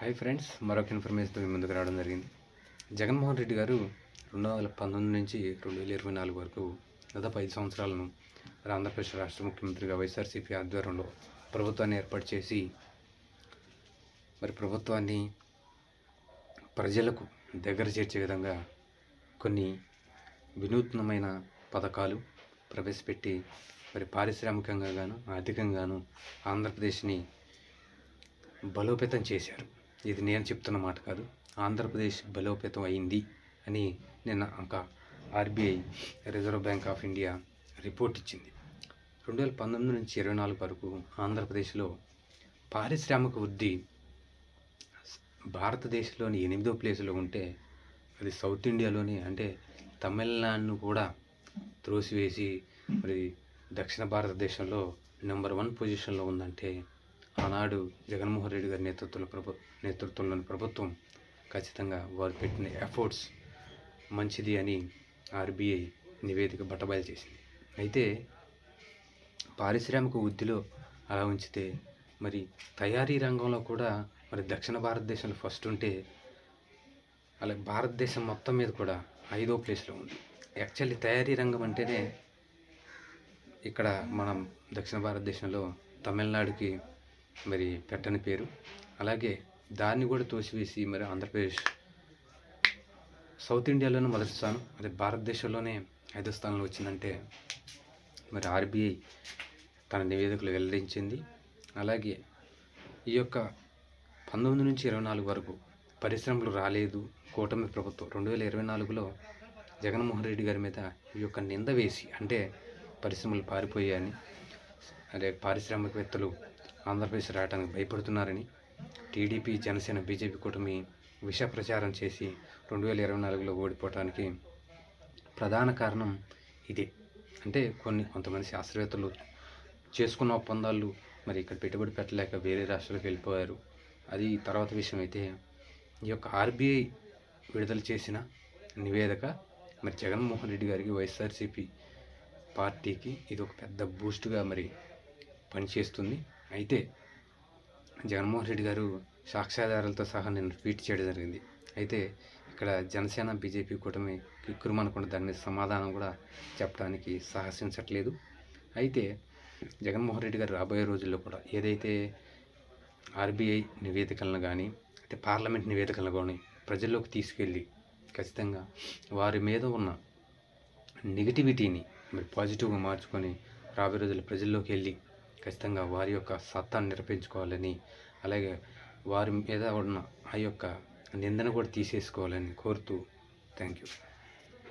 Hi friends, మరొక ఇన్ఫర్మేషన్తో మీ ముందుకు రావడం జరిగింది. జగన్మోహన్ రెడ్డి గారు 2019 నుంచి 2024 వరకు దాదాపు 5 సంవత్సరాలను ఆంధ్రప్రదేశ్ రాష్ట్ర ముఖ్యమంత్రిగా వైఎస్ఆర్సీపీ ఆధ్వర్యంలో ప్రభుత్వాన్ని ఏర్పాటు చేసి ప్రభుత్వాన్ని ప్రజలకు దగ్గర చేర్చే విధంగా కొన్ని వినూత్నమైన పథకాలు ప్రవేశపెట్టి పారిశ్రామికంగా గాను ఆర్థికంగాను ఆంధ్రప్రదేశ్ని బలోపేతం చేశారు. ఇది నేను చెప్తున్న మాట కాదు, ఆంధ్రప్రదేశ్ బలోపేతం అయింది అని నిన్న ఒక RBI reserve bank of India report ఇచ్చింది. 2019 నుంచి 24 వరకు ఆంధ్రప్రదేశ్లో పారిశ్రామిక వృద్ధి భారతదేశంలోని 8వ ప్లేస్లో ఉంటే అది సౌత్ ఇండియాలోని అంటే తమిళనాడును కూడా త్రోసివేసి దక్షిణ భారతదేశంలో నెంబర్ 1 పొజిషన్లో ఉందంటే ఆనాడు జగన్మోహన్ రెడ్డి గారి నేతృత్వంలోని ప్రభుత్వం ఖచ్చితంగా వారు పెట్టిన ఎఫర్ట్స్ మంచిది అని ఆర్బీఐ నివేదిక బట్టబయలు చేసింది. అయితే పారిశ్రామిక వృద్ధిలో అలా ఉంచితే తయారీ రంగంలో కూడా దక్షిణ భారతదేశంలో ఫస్ట్ ఉంటే అలాగే భారతదేశం మొత్తం మీద కూడా 5వ ప్లేస్లో ఉంది. యాక్చువల్లీ తయారీ రంగం అంటేనే ఇక్కడ మనం దక్షిణ భారతదేశంలో తమిళనాడుకి పెట్టని పేరు. అలాగే దాన్ని కూడా తోసివేసి ఆంధ్రప్రదేశ్ సౌత్ ఇండియాలోనే మొదటి స్థానం, అదే భారతదేశంలోనే 5వ స్థానంలో వచ్చిందంటే ఆర్బీఐ తన నివేదికలు వెల్లడించింది. అలాగే ఈ యొక్క 19 నుంచి 24 వరకు పరిశ్రమలు రాలేదు కూటమి ప్రభుత్వం 2024లో జగన్మోహన్ రెడ్డి గారి మీద ఈ యొక్క నింద వేసి, అంటే పరిశ్రమలు పారిపోయాయని, అదే పారిశ్రామికవేత్తలు ఆంధ్రప్రదేశ్ రావడానికి భయపడుతున్నారని టీడీపీ జనసేన బీజేపీ కూటమి విష ప్రచారం చేసి 2024లో ఓడిపోవడానికి ప్రధాన కారణం ఇదే. అంటే కొంతమంది శాస్త్రవేత్తలు చేసుకున్న ఒప్పందాలు ఇక్కడ పెట్టుబడి పెట్టలేక వేరే రాష్ట్రాలకు వెళ్ళిపోయారు. అది తర్వాత విషయం. అయితే ఈ యొక్క ఆర్బీఐ విడుదల చేసిన నివేదిక జగన్మోహన్ రెడ్డి గారికి వైఎస్ఆర్సీపీ పార్టీకి ఇది ఒక పెద్ద బూస్ట్గా పనిచేస్తుంది. అయితే జగన్మోహన్ రెడ్డి గారు సాక్ష్యాధారాలతో సహా నేను ట్వీట్ చేయడం జరిగింది. అయితే ఇక్కడ జనసేన బీజేపీ కూటమి కిక్కురుమనకుండా దాని మీద సమాధానం కూడా చెప్పడానికి సాహసించట్లేదు. అయితే జగన్మోహన్ రెడ్డి గారు రాబోయే రోజుల్లో కూడా ఏదైతే ఆర్బీఐ నివేదికలను కానీ అంటే పార్లమెంట్ నివేదికలను కానీ ప్రజల్లోకి తీసుకెళ్ళి ఖచ్చితంగా వారి మీద ఉన్న నెగిటివిటీని పాజిటివ్గా మార్చుకొని రాబోయే రోజుల్లో ప్రజల్లోకి వెళ్ళి ఖచ్చితంగా వారి యొక్క సత్తాను నిరూపించుకోవాలని, అలాగే వారి మీద ఉన్న ఆ యొక్క నిందను కూడా తీసేసుకోవాలని కోరుతూ థ్యాంక్ యూ.